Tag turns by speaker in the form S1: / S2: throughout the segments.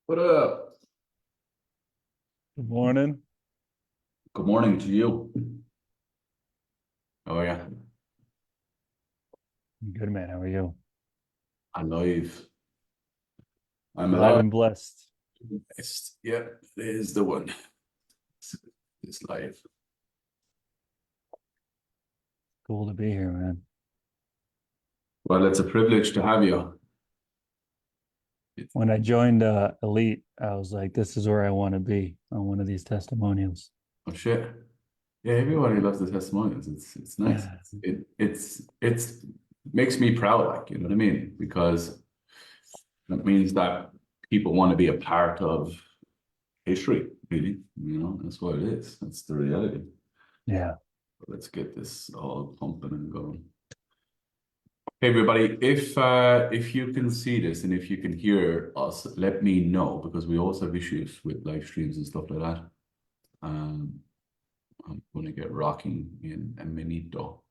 S1: What up?
S2: Good morning.
S1: Good morning to you. Oh yeah,
S2: Good man. How are you?
S1: alive. I'm
S2: Live
S1: alive.
S2: and blessed.
S1: Yeah, it is the one. It's live.
S2: Cool to be here, man.
S1: Well, it's a privilege to have you. It's,
S2: When I joined Elite, I was like, this is where I want to be on one of these testimonials.
S1: oh shit. Yeah, everybody loves the testimonials. It's nice. It's makes me proud, like, you know what I mean? Because it means that people want to be a part of history, really. You know, that's what it is. That's the reality.
S2: Yeah.
S1: Let's get this all pumping and going. Hey everybody, if you can see this and if you can hear us, let me know because we also have issues with live streams and stuff like that. Um, I'm gonna get rocking in a minito.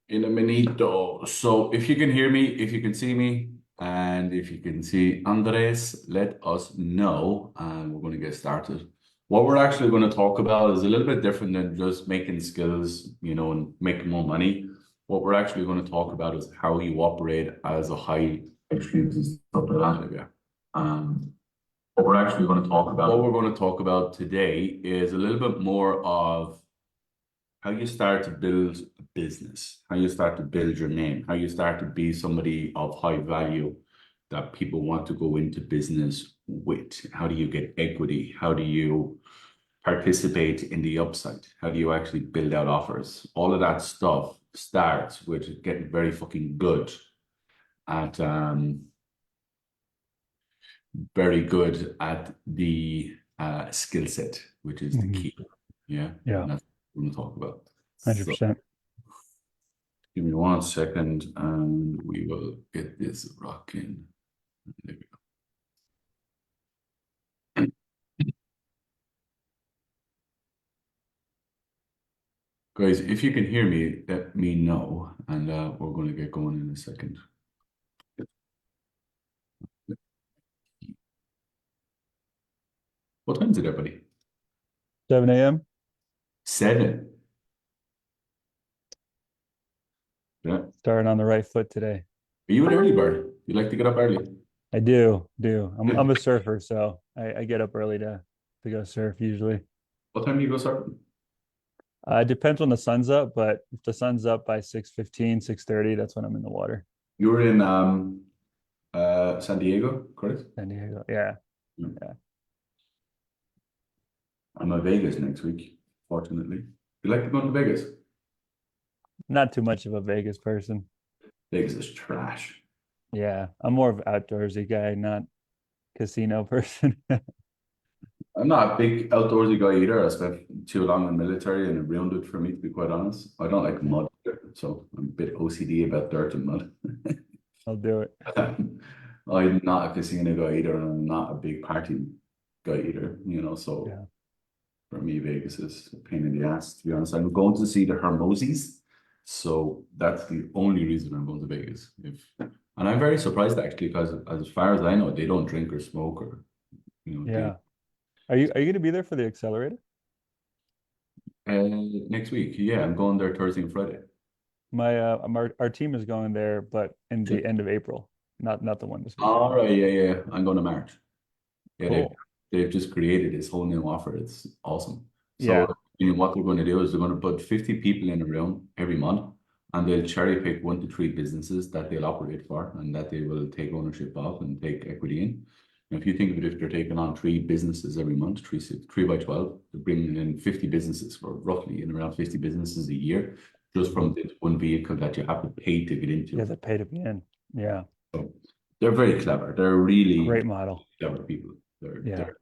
S1: In a minito. So if you can hear me, if you can see me, and if you can see Andres, let us know, and we're gonna get started. What we're actually going to talk about is a little bit different than just making skills, you know, and making more money. What we're actually going to talk about is how you operate as a high achievement and stuff like that. Yeah. What we're going to talk about today is a little bit more of how you start to build a business, how you start to build your name, how you start to be somebody of high value that people want to go into business with. How do you get equity? How do you participate in the upside? How do you actually build out offers? All of that stuff starts with getting very fucking good at the skill set, which is the
S2: Mhm.
S1: key. Yeah,
S2: Yeah.
S1: and that's what we're going to talk about. So
S2: 100%.
S1: give me 1 second and we will get this rocking. There we go. Guys, if you can hear me, let me know, and we're going to get going in a second. What time is it, everybody?
S2: 7 a.m.
S1: 7. Yeah. Are
S2: Starting on the right foot today.
S1: you an early bird? You like to get up early?
S2: I do. I'm a surfer, so I get up early to go surf usually.
S1: What time do you go surfing?
S2: It depends when the sun's up, but if the sun's up by 6:15, 6:30, that's when I'm in the water.
S1: You were in San Diego, correct?
S2: San Diego. Yeah.
S1: Yeah.
S2: Yeah.
S1: I'm in Vegas next week, fortunately. You like to go to Vegas?
S2: Not too much of a Vegas person.
S1: Vegas is trash.
S2: Yeah. I'm more of an outdoorsy guy, not casino person.
S1: I'm not a big outdoorsy guy either. I spent too long in the military and it ruined it for me, to be quite honest. I don't like
S2: Yeah,
S1: mud either, so I'm a bit OCD about dirt and mud.
S2: I'll do it.
S1: I'm not a casino guy either, and I'm not a big party guy either, you know. So
S2: Yeah.
S1: for me, Vegas is a pain in the ass, to be honest. I'm going to see the Hermosis, so that's the only reason I'm going to Vegas. And I'm very surprised actually, because as far as I know, they don't drink or smoke or they
S2: Yeah. Are you going to be there for the accelerator?
S1: next week. Yeah, I'm going there Thursday and Friday.
S2: Our team is going there, but in the end of April, not the one this weekend.
S1: All right, yeah, yeah. I'm going to March. Yeah,
S2: Cool.
S1: they've just created this whole new offer. It's awesome. So
S2: Yeah.
S1: what they're going to do is they're going to put 50 people in a room every month, and they'll cherry pick 1 to 3 businesses that they'll operate for and that they will take ownership of and take equity in. And if you think of it, if they're taking on 3 businesses every month, 3 by 12, they're bringing in 50 businesses for roughly in around 50 businesses a year, just
S2: Mhm.
S1: from this one vehicle that you have to pay to get
S2: Yeah,
S1: into.
S2: they pay to be in. Yeah.
S1: So they're very clever. They're really
S2: Great model.
S1: clever people. They're
S2: Yeah.
S1: they're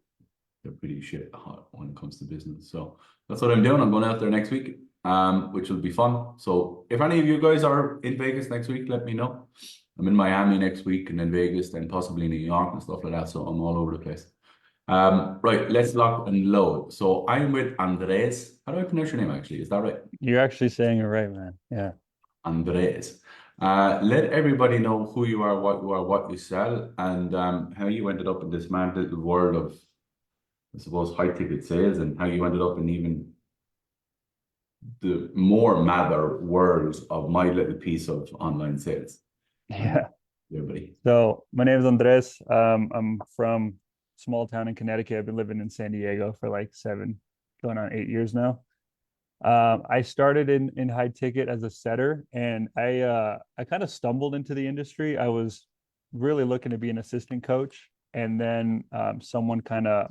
S1: they're pretty shit hot when it comes to business. So that's what I'm doing. I'm going out there next week, which will be fun. So if any of you guys are in Vegas next week, let me know. I'm in Miami next week and then Vegas, then possibly New York and stuff like that. So I'm all over the place. Right, let's lock and load. So I'm with Andres. How do I pronounce your name actually? Is that right?
S2: You're actually saying it right, man. Yeah.
S1: Andres. Let everybody know who you are, what you sell, and how you ended up in this mad little world of, I suppose, high ticket sales, and how you ended up in even the more madder world of my little piece of online sales.
S2: Yeah.
S1: Everybody.
S2: So my name is Andres. I'm from small town in Connecticut. I've been living in San Diego for like going on 8 years now. I started in high ticket as a setter, and I kind of stumbled into the industry. I was really looking to be an assistant coach, and then someone kind of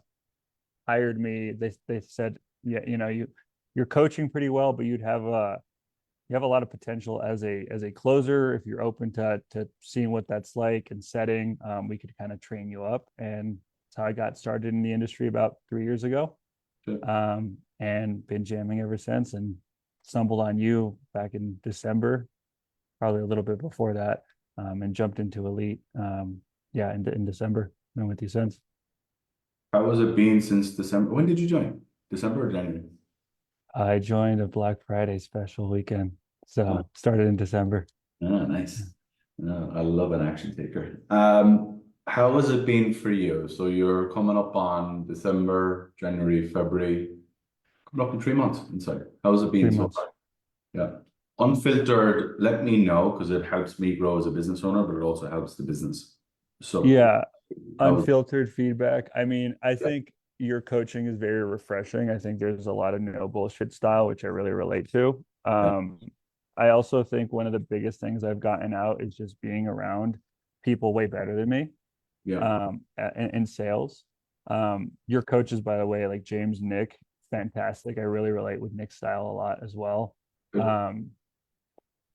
S2: hired me. They said, yeah, you're coaching pretty well, but you have a lot of potential as a closer if you're open to seeing what that's like and setting. We could kind of train you up, and that's how I got started in the industry about 3 years ago. And been jamming ever since, and stumbled on you back in December, probably a little bit before that, and jumped into Elite. Yeah, in December. Been with you since.
S1: How has it been since December? When did you join? December or January?
S2: I joined a Black Friday special weekend,
S1: Oh,
S2: so started in December.
S1: nice. I love an action taker. How has it been for you? So you're coming up on December, January, February, coming up in 3 months inside. How's it been
S2: Three
S1: so
S2: months.
S1: far? Yeah. Unfiltered, let me know because it helps me grow as a business owner, but it also helps the business. So
S2: Yeah,
S1: how,
S2: unfiltered feedback. I mean, I
S1: yeah,
S2: think your coaching is very refreshing. I think there's a lot of no bullshit style, which I really relate to.
S1: yeah,
S2: I also think one of the biggest things I've gotten out is just being around people way better than me,
S1: yeah,
S2: in sales. Your coaches, by the way, like James, Nick, fantastic. I really relate with Nick's style a lot as well.
S1: good.
S2: Um,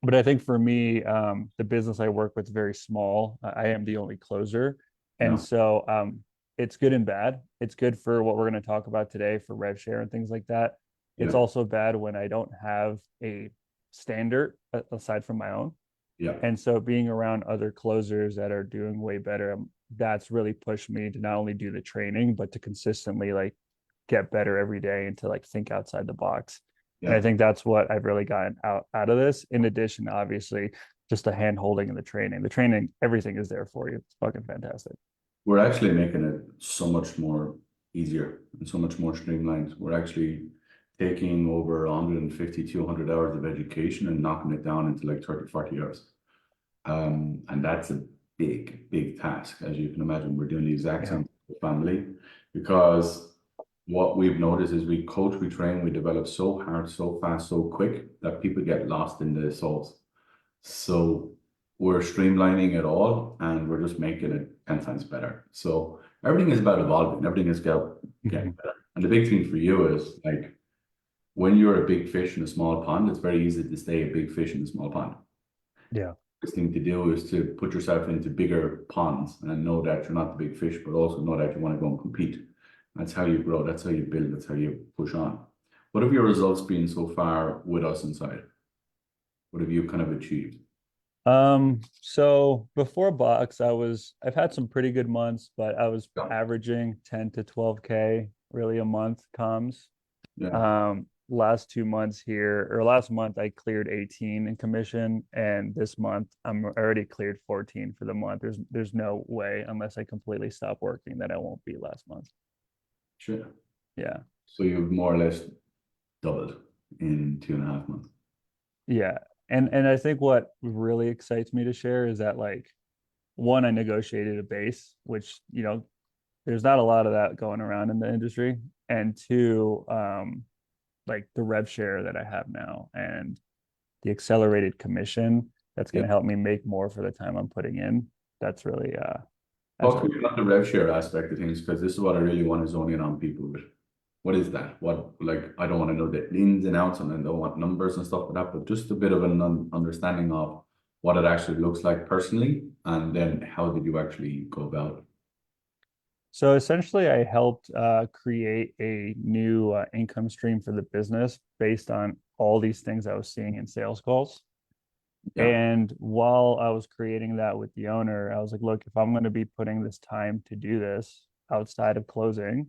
S2: but I think for me, the business I work with is very small. I am the only closer, and
S1: Yeah,
S2: so it's good and bad. It's good for what we're going to talk about today for Rev Share and things like that. It's
S1: yeah,
S2: also bad when I don't have a standard aside from my own.
S1: yeah.
S2: And so being around other closers that are doing way better, that's really pushed me to not only do the training, but to consistently like get better every day and to like think outside the box. And I
S1: Yeah.
S2: think that's what I've really gotten out of this. In addition, obviously, just the hand holding and the training. The training, everything is there for you. It's fucking fantastic.
S1: We're actually making it so much more easier and so much more streamlined. We're actually taking over 150, 200 hours of education and knocking it down into like 30, 40 hours. And that's a big, big task. As you can imagine, we're doing the exact
S2: Yeah.
S1: same with family because what we've noticed is we coach, we train, we develop so hard, so fast, so quick that people get lost in the sauce. So we're streamlining it all and we're just making it 10 times better. So everything is about evolving, everything is getting
S2: Mhm.
S1: better. And the big thing for you is like when you're a big fish in a small pond, it's very easy to stay a big fish in a small pond.
S2: Yeah.
S1: The thing to do is to put yourself into bigger ponds and know that you're not the big fish, but also know that you want to go and compete. That's how you grow, that's how you build, that's how you push on. What have your results been so far with us inside? What have you kind of achieved?
S2: So before box, I've had some pretty good months, but I was
S1: Yeah,
S2: averaging 10 to 12K really a month comms.
S1: yeah,
S2: Last 2 months here, or last month I cleared 18 in commission, and this month I'm already cleared 14 for the month. There's no way unless I completely stop working that I won't be last month.
S1: sure.
S2: Yeah.
S1: So you've more or less doubled in 2.5 months.
S2: Yeah. And I think what really excites me to share is that like one, I negotiated a base, which, there's not a lot of that going around in the industry. And two, like the rev share that I have now and the accelerated commission that's going
S1: Yeah.
S2: to help me make more for the time I'm putting in. That's really that's
S1: Talk to
S2: really
S1: me about the rev share aspect of things because this is what I really want to zone in on people with. What is that? What, like, I don't want to know the ins and outs and I don't want numbers and stuff like that, but just a bit of an understanding of what it actually looks like personally, and then how did you actually go about it?
S2: so essentially I helped create a new income stream for the business based on all these things I was seeing in sales calls.
S1: Yeah.
S2: And while I was creating that with the owner, I was like, look, if I'm going to be putting this time to do this outside of closing,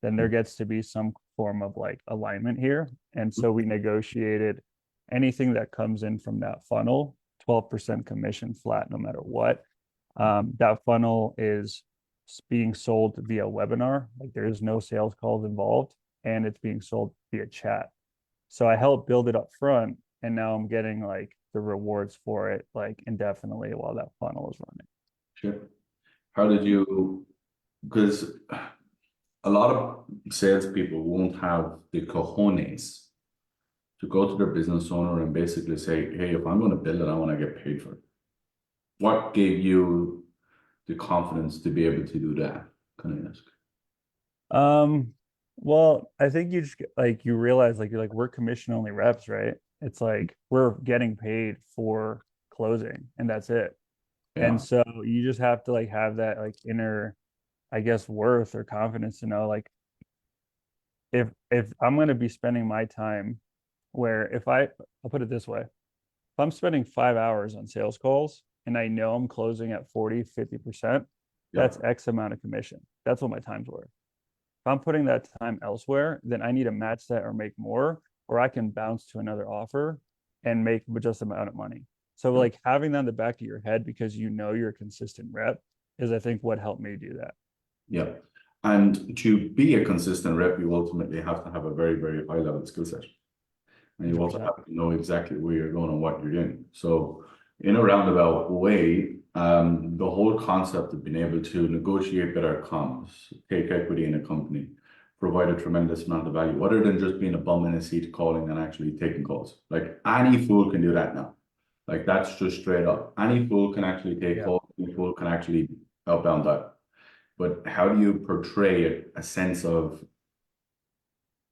S2: then there gets to be some form of like alignment here. And so we negotiated anything that comes in from that funnel, 12% commission flat no matter what. That funnel is being sold via webinar. Like there is no sales calls involved, and it's being sold via chat. So I helped build it up front, and now I'm getting like the rewards for it like indefinitely while that funnel is running.
S1: Sure. How did you, because a lot of salespeople won't have the cojones to go to their business owner and basically say, hey, if I'm going to build it, I want to get paid for it. What gave you the confidence to be able to do that? Can I ask?
S2: Well, I think you just like you realize like you're like we're commission only reps, right? It's like we're getting paid for closing and that's it.
S1: Yeah.
S2: And so you just have to like have that like inner, I guess, worth or confidence to know like if I'm going to be spending my time where if I'll put it this way, if I'm spending 5 hours on sales calls and I know I'm closing at 40, 50%, that's X amount of commission. That's what my time's worth. If I'm putting that time elsewhere, then I need to match that or make more, or I can bounce to another offer and make just amount of money. So like having that in the back of your head because you know you're a consistent rep is I think what helped me do that.
S1: Yeah. And to be a consistent rep, you ultimately have to have a very, very high level skill set. And you also
S2: 100%.
S1: have to know exactly where you're going and what you're doing. So in a roundabout way, the whole concept of being able to negotiate better comms, take equity in a company, provide a tremendous amount of value, other than just being a bum in a seat calling and actually taking calls. Like any fool can do that now. Like that's just straight up. Any fool can actually take calls, any fool can actually outbound that. But how do you portray a sense of,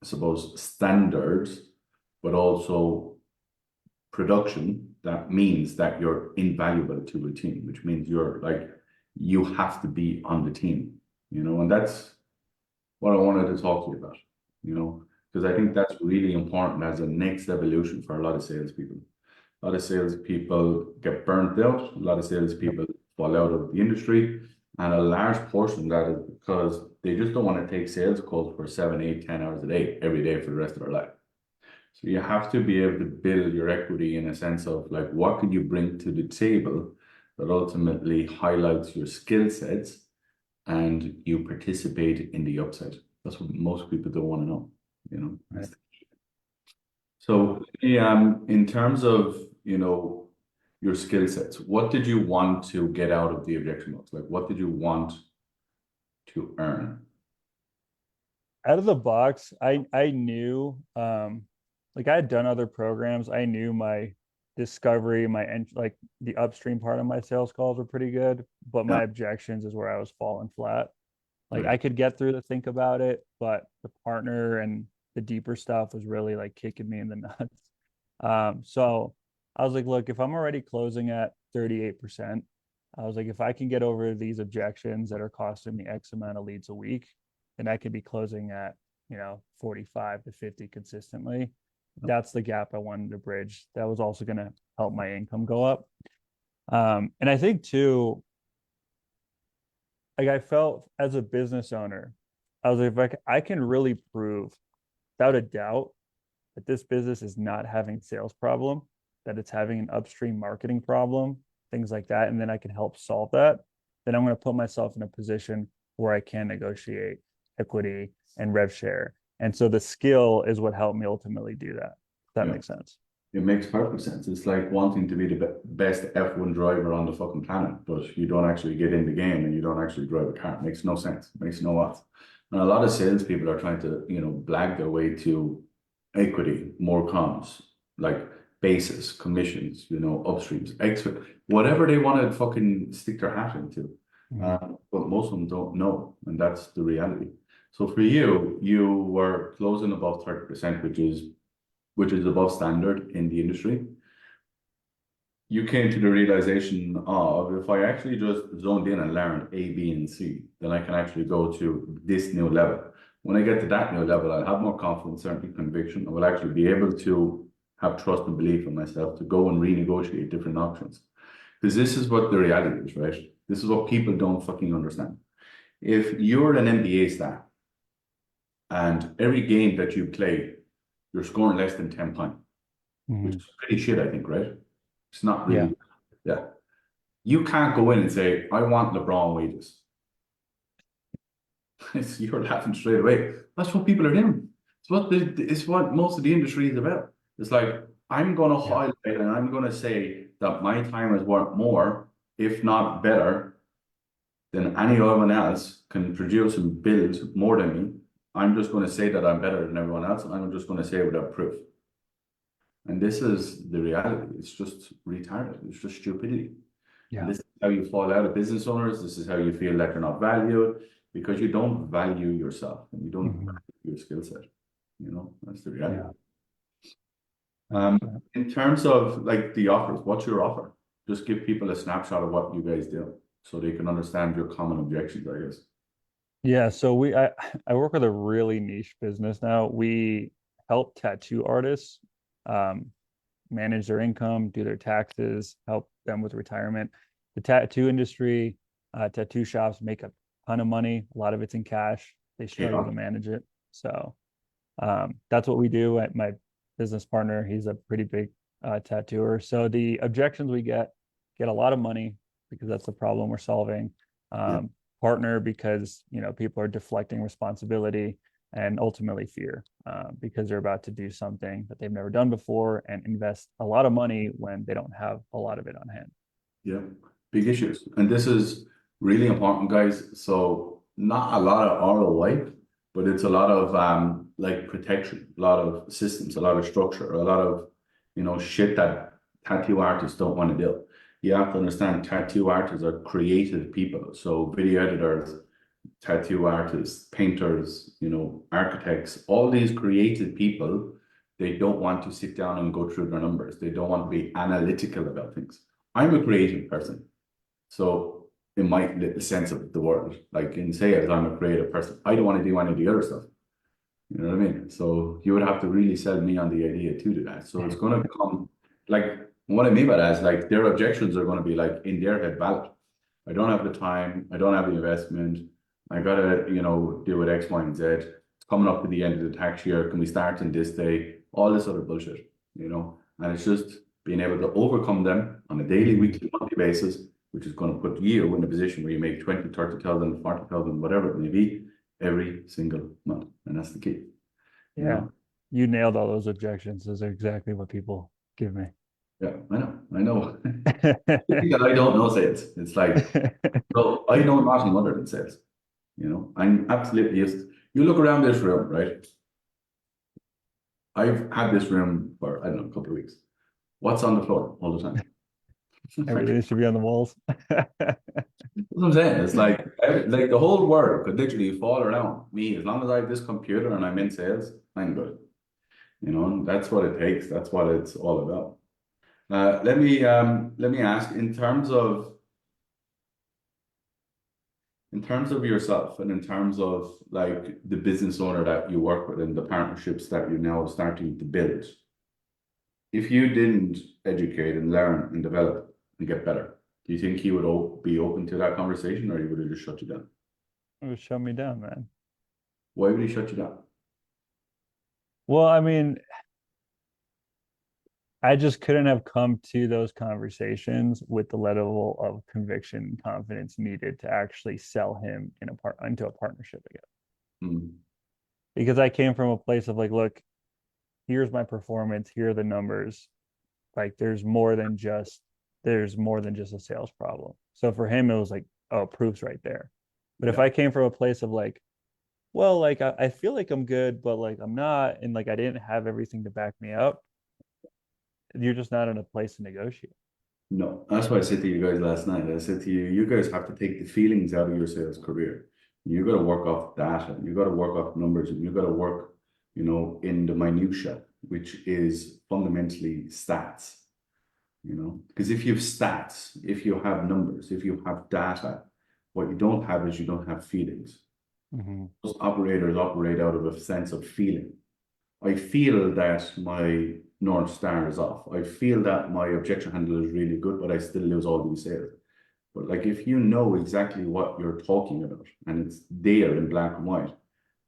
S1: I suppose, standards, but also production that means that you're invaluable to a team, which means you're like, you have to be on the team, and that's what I wanted to talk to you about, because I think that's really important as a next evolution for a lot of salespeople. A lot of salespeople get burnt out, a lot of salespeople fall out of the industry, and a large portion of that is because they just don't want to take sales calls for 7, 8, 10 hours a day, every day for the rest of their life. So you have to be able to build your equity in a sense of like, what can you bring to the table that ultimately highlights your skill sets and you participate in the upside. That's what most people don't want to know,
S2: Right.
S1: So in terms of, your skill sets, what did you want to get out of the objection box? Like, what did you want to earn?
S2: Out of the box, I knew like I had done other programs. I knew my discovery, like the upstream part of my sales calls were pretty good, but
S1: Yeah,
S2: my objections is where I was falling flat. Like
S1: right.
S2: I could get through to think about it, but the partner and the deeper stuff was really like kicking me in the nuts. So I was like, look, if I'm already closing at 38%, I was like, if I can get over these objections that are costing me X amount of leads a week, then I could be closing at, 45 to 50 consistently. That's the gap I wanted to bridge. That was also going to help my income go up. And I think too, like I felt as a business owner, I was like, I can really prove without a doubt that this business is not having sales problem, that it's having an upstream marketing problem, things like that, and then I can help solve that, then I'm going to put myself in a position where I can negotiate equity and rev share. And so the skill is what helped me ultimately do that. If that
S1: Yeah.
S2: makes sense.
S1: It makes perfect sense. It's like wanting to be the best F1 driver on the fucking planet, but you don't actually get in the game and you don't actually drive a car. It makes no sense. It makes no odds. And a lot of salespeople are trying to, blag their way to equity, more comms, like bases, commissions, upstreams, extra, whatever they want to fucking stick their hat into. But most of them don't know, and that's the reality. So for you, you were closing above 30%, which is above standard in the industry. You came to the realization of, if I actually just zoned in and learned A, B, and C, then I can actually go to this new level. When I get to that new level, I'll have more confidence, certainty, conviction. I will actually be able to have trust and belief in myself to go and renegotiate different options. Because this is what the reality is, right? This is what people don't fucking understand. If you're an NBA star and every game that you play, you're scoring less than 10 points, which
S2: Mm-hmm.
S1: is pretty shit, I think, right? It's not
S2: Yeah.
S1: really. Yeah. You can't go in and say, I want LeBron wages. You're laughing straight away. That's what people are doing. It's what most of the industry is about. It's like, I'm going to
S2: Yeah.
S1: highlight and I'm going to say that my time is worth more, if not better, than anyone else can produce and build more than me. I'm just going to say that I'm better than everyone else. And I'm just going to say it without proof. And this is the reality. It's just retarded. It's just stupidity. And
S2: Yeah.
S1: this is how you fall out of business owners. This is how you feel like you're not valued because you don't value yourself and you don't
S2: Mhm.
S1: value your skill set. You know, that's the reality.
S2: Yeah.
S1: Um,
S2: 100%.
S1: in terms of like the offers, what's your offer? Just give people a snapshot of what you guys do so they can understand your common objections, I guess.
S2: Yeah, so I work with a really niche business now. We help tattoo artists um, manage their income, do their taxes, help them with retirement. The tattoo industry, tattoo shops make a ton of money. A lot of it's in cash. They struggle
S1: Yeah.
S2: to manage it. So that's what we do. My business partner, he's a pretty big tattooer. So the objections we get a lot of money because that's the problem we're solving.
S1: Yeah.
S2: Partner because people are deflecting responsibility, and ultimately fear because they're about to do something that they've never done before and invest a lot of money when they don't have a lot of it on hand.
S1: Yeah. Big issues. And this is really important, guys. So not a lot of ROI, but it's a lot of like protection, a lot of systems, a lot of structure, a lot of shit that tattoo artists don't want to do. You have to understand tattoo artists are creative people. So video editors, tattoo artists, painters, architects, all these creative people, they don't want to sit down and go through their numbers. They don't want to be analytical about things. I'm a creative person. So in my little sense of the word, like in sales, I'm a creative person. I don't want to do any of the other stuff. You know what I mean? So you would have to really sell me on the idea to do that. So it's going to become like what I mean by that is like their objections are going to be like in their head valid. I don't have the time. I don't have the investment. I gotta, do it X, Y, and Z. It's coming up to the end of the tax year. Can we start in this day? All this other bullshit, And it's just being able to overcome them on a daily, weekly, monthly basis, which is going to put you in a position where you make 20, 30,000, 40,000, whatever it may be, every single month. And that's the key.
S2: Yeah, you nailed all those objections. Those are exactly what people give me.
S1: Yeah, I know. Because I don't know sales. It's like, so I know nothing other than sales. I'm absolutely used. You look around this room, right? I've had this room for, I don't know, a couple of weeks. What's on the floor all the time?
S2: Everything should be on the walls.
S1: That's what I'm saying. It's like the whole world could literally fall around me. As long as I have this computer and I'm in sales, I'm good. And that's what it takes. That's what it's all about. Let me ask, in terms of yourself and in terms of like the business owner that you work with and the partnerships that you're now starting to build, if you didn't educate and learn and develop and get better, do you think he would be open to that conversation or he would have just shut you down?
S2: It would shut me down, man.
S1: Why would he shut you down?
S2: Well, I mean, I just couldn't have come to those conversations with the level of conviction and confidence needed to actually sell him into a partnership again.
S1: Hmm.
S2: Because I came from a place of like, look, here's my performance, here are the numbers. Like there's more than just a sales problem. So for him, it was like, oh, proof's right there. But if
S1: Yeah.
S2: I came from a place of like, well, like I feel like I'm good, but like I'm not, and like I didn't have everything to back me up, you're just not in a place to negotiate.
S1: No, that's what I said to you guys last night. I said to you, you guys have to take the feelings out of your sales career. You got to work off data. You got to work off numbers, and you got to work, in the minutia, which is fundamentally stats. Because if you have stats, if you have numbers, if you have data, what you don't have is you don't have feelings.
S2: Mm-hmm.
S1: Most operators operate out of a sense of feeling. I feel that my North Star is off. I feel that my objection handle is really good, but I still lose all these sales. But like if you know exactly what you're talking about and it's there in black and white,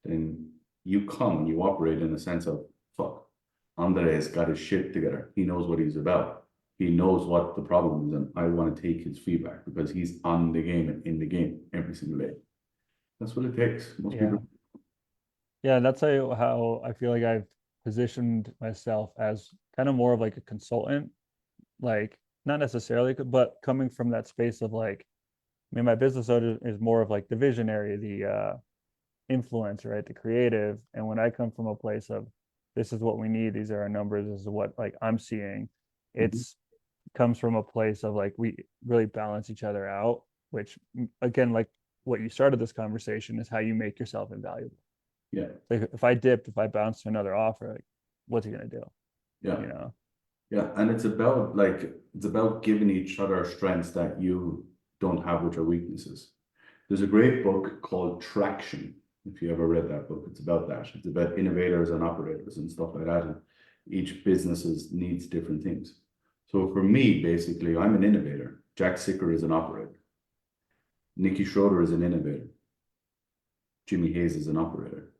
S1: then you come and you operate in a sense of fuck. Andres got his shit together. He knows what he's about. he knows what the problem is, and I want to take his feedback because he's on the game and in the game every single day. That's what it takes. Most people.
S2: Yeah, that's how I feel like I've positioned myself as kind of more of like a consultant, like not necessarily, but coming from that space of like, I mean, my business owner is more of like the visionary, the influencer, right? The creative. And when I come from a place of this is what we need, these are our numbers, this is what like I'm seeing, it's comes from a place of like we really balance each other out, which again, like what you started this conversation is how you make yourself invaluable.
S1: Yeah.
S2: Like if I bounce to another offer, like what's he gonna do?
S1: Yeah.
S2: You know?
S1: Yeah. And it's about giving each other strengths that you don't have, which are weaknesses. There's a great book called Traction. If you ever read that book, it's about that. It's about innovators and operators and stuff like that. And each businesses needs different things. So for me, basically, I'm an innovator. Jack Sicker is an operator. Nikki Schroeder is an innovator. Jimmy Hayes is an operator.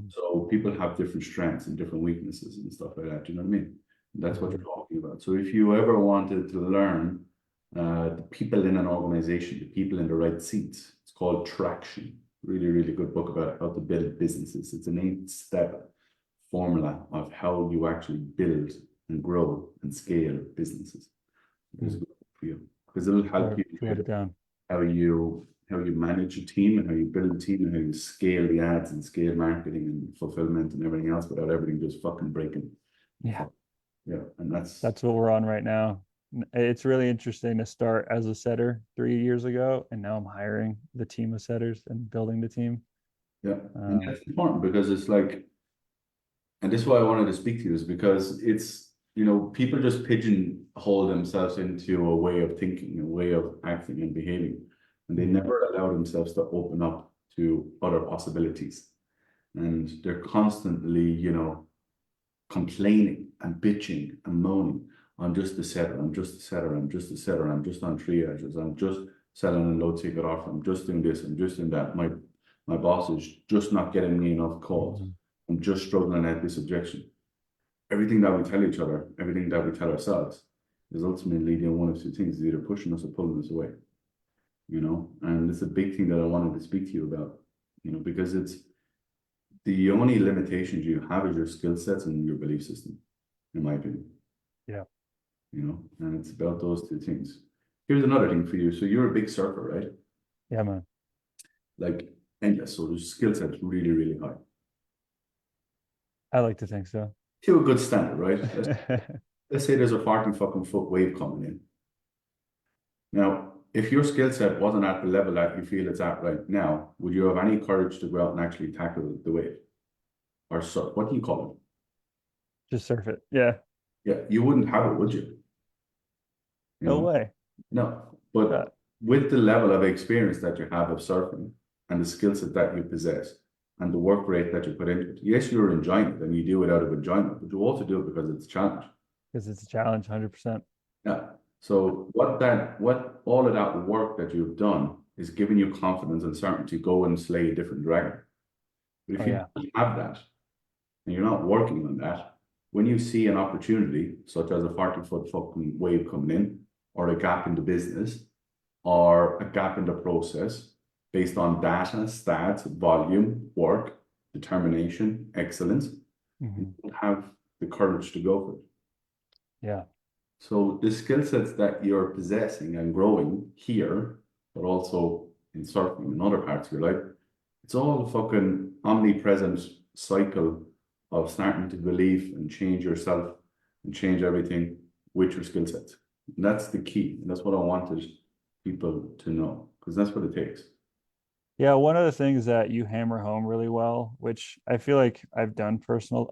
S1: So people have different strengths and different weaknesses and stuff like that. Do you know what I mean? That's what you're talking about. So if you ever wanted to learn the people in an organization, the people in the right seats, it's called Traction. Really, really good book about how to build businesses. It's an 8-step formula of how you actually build and grow and scale businesses. It's good for you because it'll help you how you manage a team and how you build a team and how you scale the ads and scale marketing and fulfillment and everything else without everything just fucking breaking.
S2: Yeah.
S1: Yeah. And that's
S2: what we're on right now. It's really interesting to start as a setter 3 years ago, and now I'm hiring the team of setters and building the team.
S1: Yeah. And that's important because it's like, and this is why I wanted to speak to you, is because it's, people just pigeonhole themselves into a way of thinking, a way of acting and behaving. And they never allow themselves to open up to other possibilities. And they're constantly, complaining and bitching and moaning. I'm just a setter, I'm just a setter, I'm just a setter, I'm just on triages, I'm just selling a low ticket offer, I'm just doing this, I'm just doing that. My boss is just not getting me enough calls. I'm just struggling at this objection. Everything that we tell each other, everything that we tell ourselves is ultimately leading one of two things, is either pushing us or pulling us away. And it's a big thing that I wanted to speak to you about, because it's the only limitations you have is your skill sets and your belief system, in my opinion.
S2: Yeah.
S1: And it's about those two things. Here's another thing for you. So you're a big surfer, right?
S2: Yeah, man.
S1: And yes, so the skill set's really, really high.
S2: I like to think so.
S1: To a good standard, right? Let's say there's a 40 fucking foot wave coming in. Now, if your skill set wasn't at the level that you feel it's at right now, would you have any courage to go out and actually tackle the wave? Or surf? What do you call it?
S2: Just surf it. Yeah.
S1: Yeah, you wouldn't have it, would you?
S2: No way.
S1: No, but with the level of experience that you have of surfing and the skill set that you possess and the work rate that you put into it, yes, you're enjoying it and you do it out of enjoyment, but you also do it because it's a challenge.
S2: Because it's a challenge, 100%.
S1: Yeah. So what all of that work that you've done is giving you confidence and certainty to go and slay a different dragon. But if you don't have that and you're not working on that, when you see an opportunity, such as a 40-foot fucking wave coming in, or a gap in the business, or a gap in the process, based on data, stats, volume, work, determination, excellence, you don't have the courage to go for it.
S2: Yeah.
S1: So the skill sets that you're possessing and growing here, but also in surfing and other parts of your life, it's all a fucking omnipresent cycle of starting to believe and change yourself and change everything with your skill sets. And that's the key. And that's what I wanted people to know, because that's what it takes.
S2: Yeah, one of the things that you hammer home really well, which I feel like I've done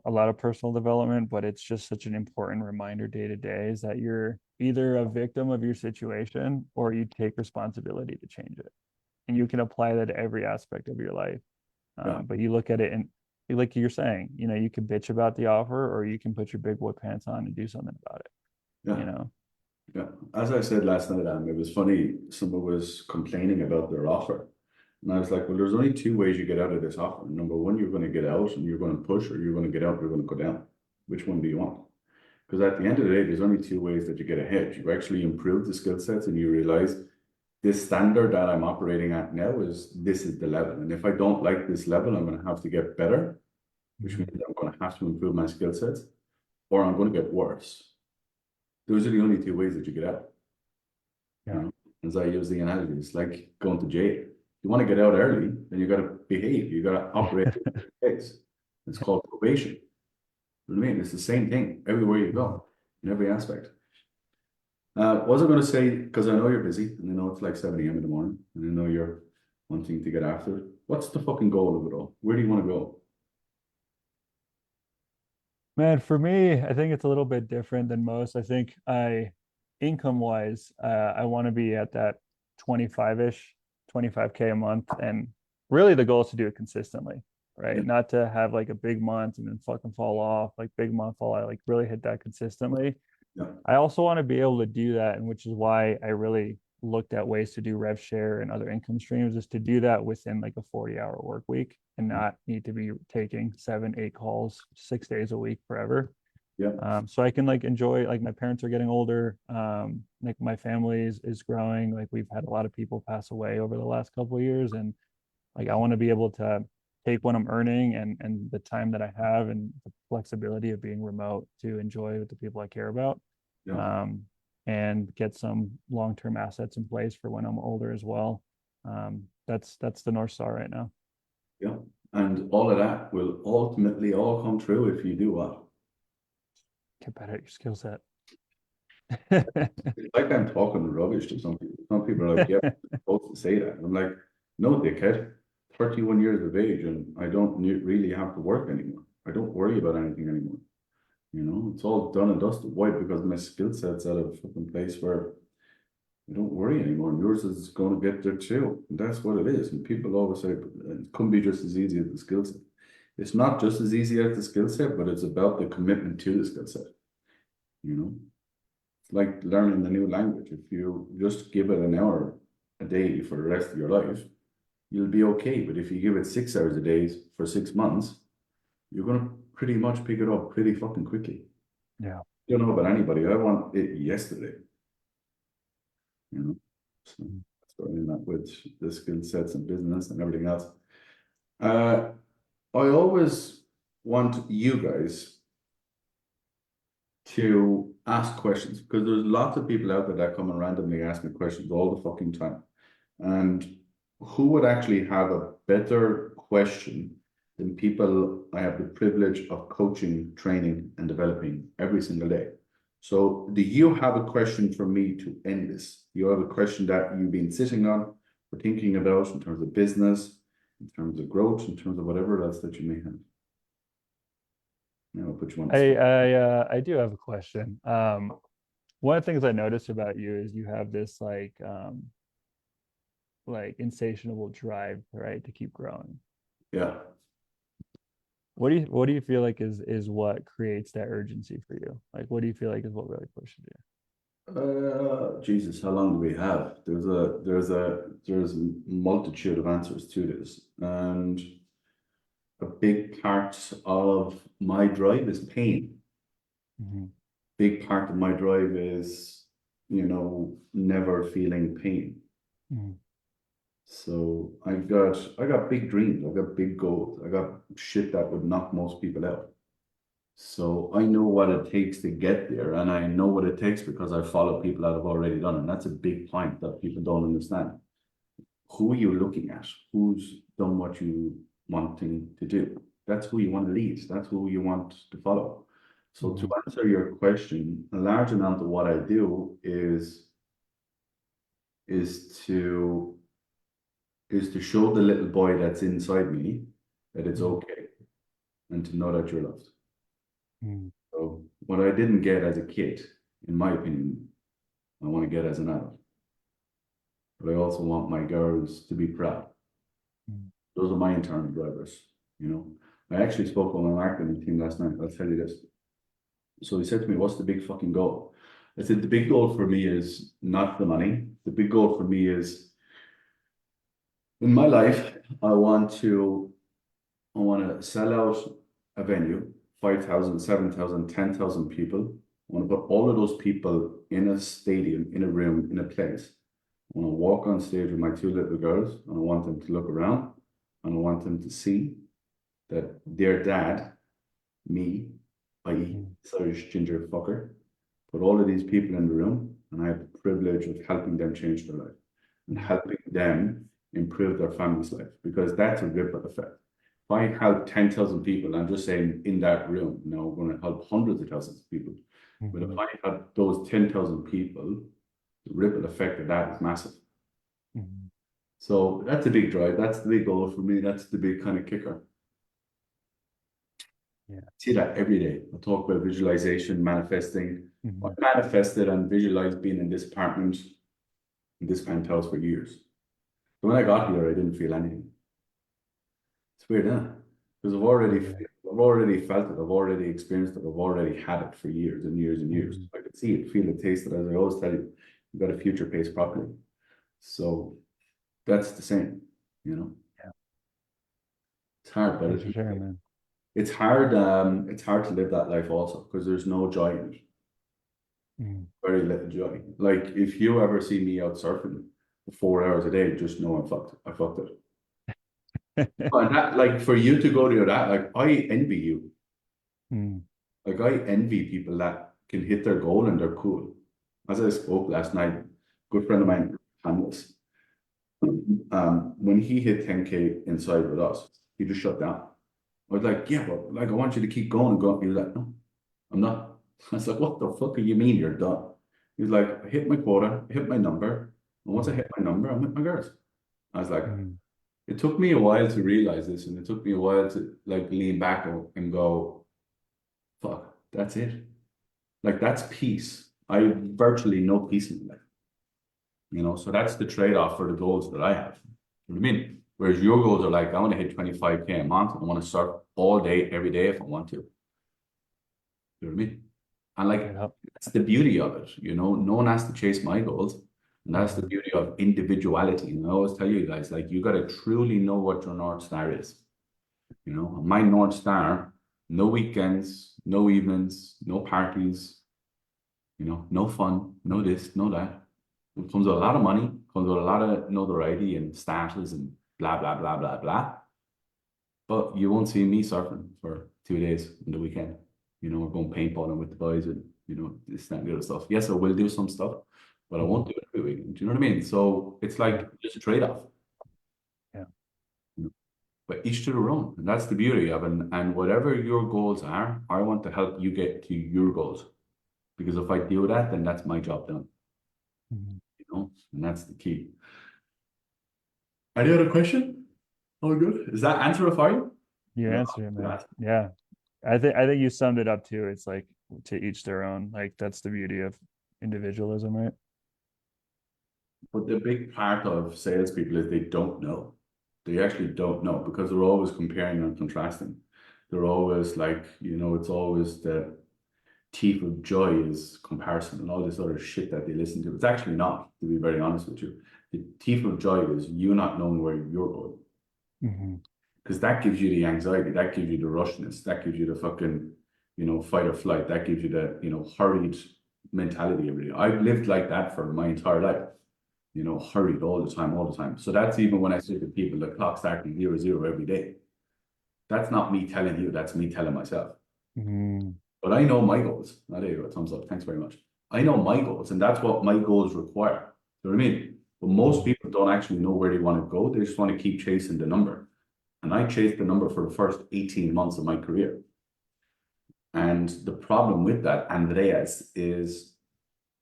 S2: a lot of personal development, but it's just such an important reminder day to day, is that you're either a victim of your situation or you take responsibility to change it. And you can apply that to every aspect of your life. But you look at it and like you're saying, you can bitch about the offer or you can put your big boy pants on and do something about it.
S1: Yeah. As I said last night, it was funny. Someone was complaining about their offer. And I was like, well, there's only two ways you get out of this offer. Number one, you're going to get out and you're going to push, or you're going to get out, you're going to go down. Which one do you want? Because at the end of the day, there's only two ways that you get ahead. You actually improve the skill sets and you realize this standard that I'm operating at now this is the level. And if I don't like this level, I'm going to have to get better, which means I'm going to have to improve my skill sets, or I'm going to get worse. Those are the only two ways that you get out.
S2: Yeah.
S1: You know? As I use the analogy, it's like going to jail. You want to get out early, then you got to behave. You got to operate at the pace. It's called probation. You know what I mean? It's the same thing everywhere you go, in every aspect. What was I going to say? Because I know you're busy, and I know it's like 7 a.m. in the morning, and I know you're wanting to get after it. What's the fucking goal of it all? Where do you want to go?
S2: Man, for me, I think it's a little bit different than most. I think income wise, I want to be at that 25-ish, 25K a month. And really the goal is to do it consistently, right?
S1: Yeah.
S2: Not to have like a big month and then fucking fall off, like big month fall out, like really hit that consistently.
S1: Yeah.
S2: I also want to be able to do that, and which is why I really looked at ways to do Rev Share and other income streams, is to do that within like a 40-hour work week and not need to be taking 7, 8 calls 6 days a week forever.
S1: Yeah.
S2: So I can like enjoy, like my parents are getting older. Like my family is growing. Like we've had a lot of people pass away over the last couple of years. And like I want to be able to take what I'm earning and the time that I have and the flexibility of being remote to enjoy with the people I care about.
S1: Yeah.
S2: And get some long-term assets in place for when I'm older as well. That's the North Star right now.
S1: Yeah. And all of that will ultimately all come true if you do what?
S2: Get better at your skill set.
S1: It's like I'm talking rubbish to some people. Some people are like, yeah, I'm supposed to say that. I'm like, no, dickhead, 31 years of age, and I don't really have to work anymore. I don't worry about anything anymore. You know, it's all done and dusted. Why? Because my skill set's at a fucking place where I don't worry anymore. And yours is going to get there too. And that's what it is. And people always say it couldn't be just as easy as the skill set. It's not just as easy as the skill set, but it's about the commitment to the skill set. You know, it's like learning a new language. If you just give it an hour a day for the rest of your life, you'll be okay. But if you give it 6 hours a day for 6 months, you're going to pretty much pick it up pretty fucking quickly.
S2: Yeah.
S1: I don't know about anybody. I want it yesterday. You know, so starting that with the skill sets and business and everything else. I always want you guys to ask questions because there's lots of people out there that come and randomly ask me questions all the fucking time. And who would actually have a better question than people I have the privilege of coaching, training, and developing every single day? So do you have a question for me to end this? You have a question that you've been sitting on or thinking about in terms of business, in terms of growth, in terms of whatever else that you may have? Now I'll put you on the spot.
S2: I do have a question. One of the things I noticed about you is you have this like insatiable drive, right, to keep growing.
S1: Yeah.
S2: What do you feel like is what creates that urgency for you? Like what do you feel like is what really pushes you?
S1: Jesus, how long do we have? There's a multitude of answers to this, and a big part of my drive is pain.
S2: Mm-hmm.
S1: Big part of my drive is, never feeling pain.
S2: Mm-hmm.
S1: So I got big dreams, I got big goals, I got shit that would knock most people out. So I know what it takes to get there, and I know what it takes because I follow people that have already done it. And that's a big point that people don't understand. Who are you looking at? Who's done what you wanting to do? That's who you want to lead. That's who you want to follow. So to answer your question, a large amount of what I do is to show the little boy that's inside me that it's okay and to know that you're loved. So what I didn't get as a kid, in my opinion, I want to get as an adult. But I also want my girls to be proud. Those are my internal drivers, I actually spoke with my marketing team last night. I'll tell you this. So he said to me, what's the big fucking goal? I said, the big goal for me is not the money. The big goal for me is in my life, I want to sell out a venue, 5,000, 7,000, 10,000 people, I want to put all of those people in a stadium, in a room, in a place. I want to walk on stage with my two little girls, and I want them to look around, and I want them to see that their dad, me, i.e. Irish ginger fucker, put all of these people in the room, and I have the privilege of helping them change their life and helping them improve their family's life, because that's a ripple effect. If I help 10,000 people, I'm just saying in that room, now I'm going to help hundreds of thousands of people. But if I help those 10,000 people, the ripple effect of that is massive. So that's a big drive. That's the big goal for me. That's the big kind of kicker.
S2: Yeah.
S1: See that every day. I talk about visualization, manifesting. I manifested and visualized being in this apartment, in this penthouse for years. But when I got here, I didn't feel anything. It's weird, huh? Because I've already felt it. I've already experienced it. I've already had it for years and years and years. I could see it, feel it, taste it. As I always tell you, you've got to future pace properly. So that's the same, you know.
S2: Yeah.
S1: It's hard, but
S2: it's sure, man.
S1: It's hard. It's hard to live that life also because there's no joy in it. Very little joy. Like if you ever see me out surfing for 4 hours a day, just know I'm fucked. I fucked it. And that, like, for you to go to that, like, I envy you. Like, I envy people that can hit their goal and they're cool. As I spoke last night, good friend of mine, Hannes, when he hit 10K inside with us, he just shut down. I was like, yeah, but like, I want you to keep going and go. He was like, no, I'm not. I was like, what the fuck do you mean you're done? He was like, I hit my quota, I hit my number. And once I hit my number, I'm with my girls. I was like, it took me a while to realize this, and it took me a while to like lean back and go, fuck, that's it. Like, that's peace. I have virtually no peace in life. You know, so that's the trade-off for the goals that I have. You know what I mean? Whereas your goals are like, I want to hit 25K a month. I want to surf all day, every day if I want to. You know what I mean? And like, that's the beauty of it. You know, no one has to chase my goals. And that's the beauty of individuality. And I always tell you guys, like, you got to truly know what your North Star is. You know, my North Star, no weekends, no evenings, no parties, you know, no fun, no this, no that. It comes with a lot of money, comes with a lot of notoriety and status and blah, blah, blah, blah, blah. But you won't see me surfing for 2 days on the weekend. You know, we're going paintballing with the boys and, you know, this, that, and the other stuff. Yes, I will do some stuff, but I won't do it every weekend. Do you know what I mean? So it's like just a trade-off.
S2: Yeah.
S1: You know, but each to their own. And that's the beauty of it. And whatever your goals are, I want to help you get to your goals. Because if I do that, then that's my job done. You know, and that's the key. Any other question? Oh, good. Is that answer it for you?
S2: You answered it, man. Yeah. I think you summed it up too. It's like to each their own. Like that's the beauty of individualism, right?
S1: But the big part of salespeople is they don't know. They actually don't know because they're always comparing and contrasting. They're always like, you know, it's always the thief of joy is comparison and all this other shit that they listen to. It's actually not, to be very honest with you. The thief of joy is you not knowing where you're going. Because that gives you the anxiety, that gives you the rushness, that gives you the fucking, you know, fight or flight, that gives you the, you know, hurried mentality every day. I've lived like that for my entire life, you know, hurried all the time. So that's even when I say to people, the clock starting 0-0 every day. That's not me telling you, that's me telling myself. But I know my goals. Oh, there you go, thumbs up, thanks very much. I know my goals, and that's what my goals require. You know what I mean? But most people don't actually know where they want to go. They just want to keep chasing the number. And I chased the number for the first 18 months of my career. And the problem with that, Andreas, is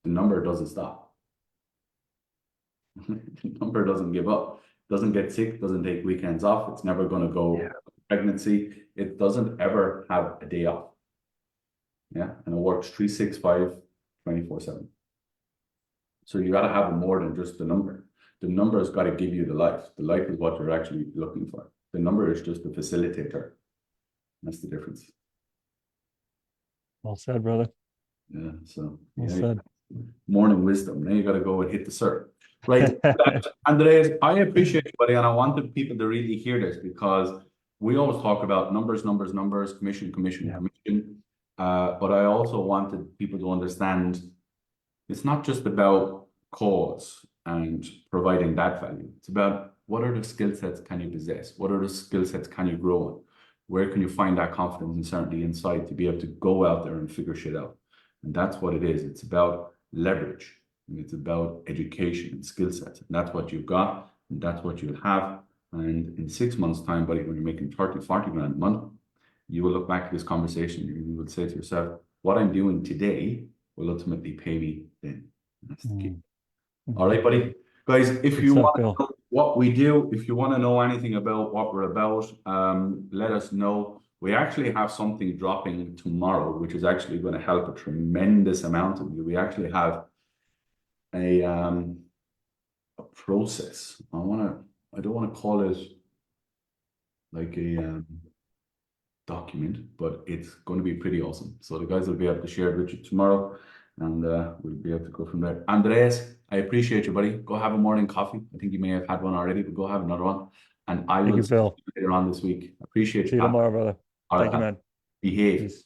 S1: the number doesn't stop. The number doesn't give up, doesn't get sick, doesn't take weekends off. It's never going to go pregnancy. It doesn't ever have a day off. Yeah, and it works 365, 24/7. So you got to have more than just the number. The number has got to give you the life. The life is what you're actually looking for. The number is just a facilitator. That's the difference.
S2: Well said, brother.
S1: Yeah, so
S2: well said.
S1: Morning wisdom. Now you got to go and hit the surf. Right. Andreas, I appreciate it, buddy, and I wanted people to really hear this because we always talk about numbers, commission. but I also wanted people to understand it's not just about cause and providing that value. It's about what are the skill sets can you possess? What are the skill sets can you grow on? Where can you find that confidence and certainty inside to be able to go out there and figure shit out? And that's what it is. It's about leverage. And it's about education and skill sets. And that's what you've got. And that's what you'll have. And in 6 months' time, buddy, when you're making 30, 40 grand a month, you will look back at this conversation and you will say to yourself, what I'm doing today will ultimately pay me then. That's the key. All right, buddy. Guys, if you want to know what we do, if you want to know anything about what we're about, let us know. We actually have something dropping tomorrow, which is actually going to help a tremendous amount of you. We actually have a process. I don't want to call it like a document, but it's going to be pretty awesome. So the guys will be able to share it with you tomorrow, and we'll be able to go from there. Andres, I appreciate you, buddy. Go have a morning coffee. I think you may have had one already, but go have another one. And I will see you later on this week. Appreciate you.
S2: See you tomorrow, brother.
S1: All
S2: Thank
S1: right,
S2: you, man.
S1: behave.
S2: Peace.